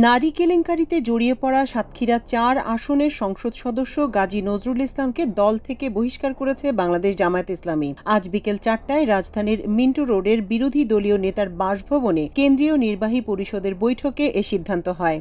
নারী কেলেঙ্কারিতে জড়িয়ে পড়া সাতক্ষীরা ৪ আসনের সংসদ সদস্য গাজী নজরুল ইসলামকে দল থেকে বহিষ্কার করেছে বাংলাদেশ জামায়াত ইসলামী। আজ বিকেল ৪টায় রাজধানীর মিন্টু রোডের বিরোধী দলীয় নেতার বাসভবনে কেন্দ্রীয় নির্বাহী পরিষদের বৈঠকে এ সিদ্ধান্ত হয়।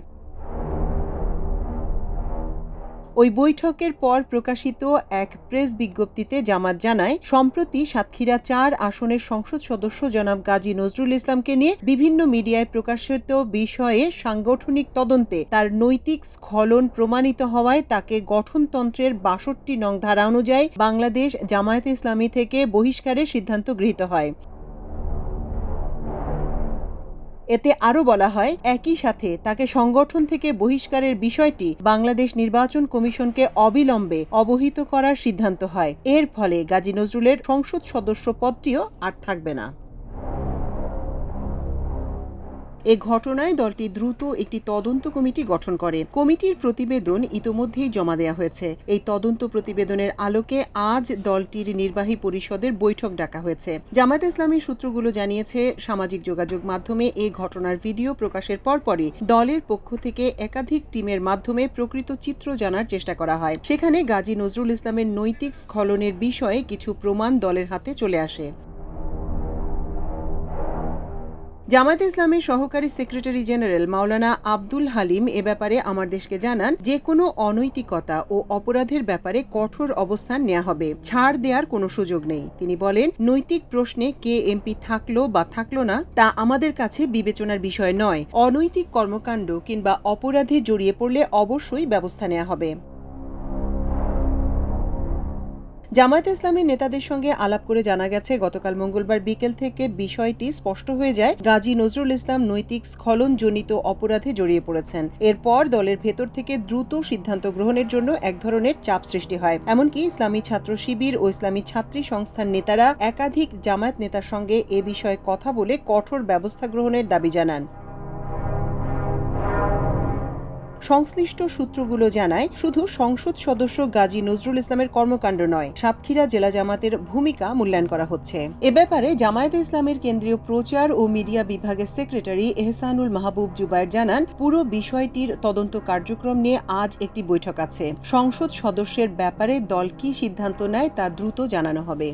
ওই বৈঠকের পর প্রকাশিত এক প্রেস বিজ্ঞপ্তিতে জামাত জানায়, সম্প্রতি সাতক্ষীরা ৪ আসনের সংসদ সদস্য জনাব গাজী নজরুল ইসলামকে নিয়ে বিভিন্ন মিডিয়ায় প্রকাশিত বিষয়ে সাংগঠনিক তদন্তে তার নৈতিক স্খলন প্রমাণিত হওয়ায় তাকে গঠনতন্ত্রের ৬২ নং ধারা অনুযায়ী বাংলাদেশ জামায়াতে ইসলামী থেকে বহিষ্কারের সিদ্ধান্ত গৃহীত হয়। এতে আরও বলা হয়, একই সাথে তাকে সংগঠন থেকে বহিষ্কারের বিষয়টি বাংলাদেশ নির্বাচন কমিশনকে অবিলম্বে অবহিত করার সিদ্ধান্ত হয়। এর ফলে গাজী নজরুলের সংসদ সদস্য পদটিও আর থাকবে না। এ ঘটনায় দলটি দ্রুত একটি তদন্ত কমিটি গঠন করে। কমিটির প্রতিবেদন ইতোমধ্যেই জমা দেওয়া হয়েছে। এই তদন্ত প্রতিবেদনের আলোকে আজ দলটির নির্বাহী পরিষদের বৈঠক ডাকা হয়েছে। জামায়াত ইসলামীর সূত্রগুলো জানিয়েছে, সামাজিক যোগাযোগ মাধ্যমে এ ঘটনার ভিডিও প্রকাশের পরপরই দলের পক্ষ থেকে একাধিক টিমের মাধ্যমে প্রকৃত চিত্র জানার চেষ্টা করা হয়। সেখানে গাজী নজরুল ইসলামের নৈতিক স্খলনের বিষয়ে কিছু প্রমাণ দলের হাতে চলে আসে। জামায়াত ইসলামের সহকারী সেক্রেটারি জেনারেল মাওলানা আব্দুল হালিম এ ব্যাপারে আমার দেশকে জানান, যে কোনো অনৈতিকতা ও অপরাধের ব্যাপারে কঠোর অবস্থান নেওয়া হবে, ছাড় দেওয়ার কোনো সুযোগ নেই। তিনি বলেন, নৈতিক প্রশ্নে কে এমপি থাকলো বা থাকলো না তা আমাদের কাছে বিবেচনার বিষয় নয়। অনৈতিক কর্মকাণ্ড কিংবা অপরাধে জড়িয়ে পড়লে অবশ্যই ব্যবস্থা নেওয়া হবে। জামায়াত ইসলামীর নেতাদের সঙ্গে আলাপ করে জানা গেছে, গতকাল মঙ্গলবার বিকেল থেকে বিষয়টি স্পষ্ট হয়ে যায়, গাজী নজরুল ইসলাম নৈতিক স্খলনজনিত অপরাধে জড়িয়ে পড়েছেন। এরপর দলের ভেতর থেকে দ্রুত সিদ্ধান্ত গ্রহণের জন্য এক ধরনের চাপ সৃষ্টি হয়। এমনকি ইসলামী ছাত্র শিবির ও ইসলামী ছাত্রী সংস্থার নেতারা একাধিক জামায়াত নেতার সঙ্গে এ বিষয়ে কথা বলে কঠোর ব্যবস্থা গ্রহণের দাবি জানান। সংশ্লিষ্ট সূত্রগুলো জানায়, শুধু সংসদ সদস্য গাজী নজরুল ইসলামের কর্মকাণ্ড নয়, সাতক্ষীরা জেলা জামাতের ভূমিকা মূল্যায়ন করা হচ্ছে। এ ব্যাপারে জামায়াতে ইসলামের কেন্দ্রীয় প্রচার ও মিডিয়া বিভাগের সেক্রেটারি এহসানুল মাহবুব জুবায়ের জানান, পুরো বিষয়টির তদন্ত কার্যক্রম নিয়ে আজ একটি বৈঠক আছে। সংসদ সদস্যের ব্যাপারে দল কি সিদ্ধান্ত নেয় তা দ্রুত জানানো হবে।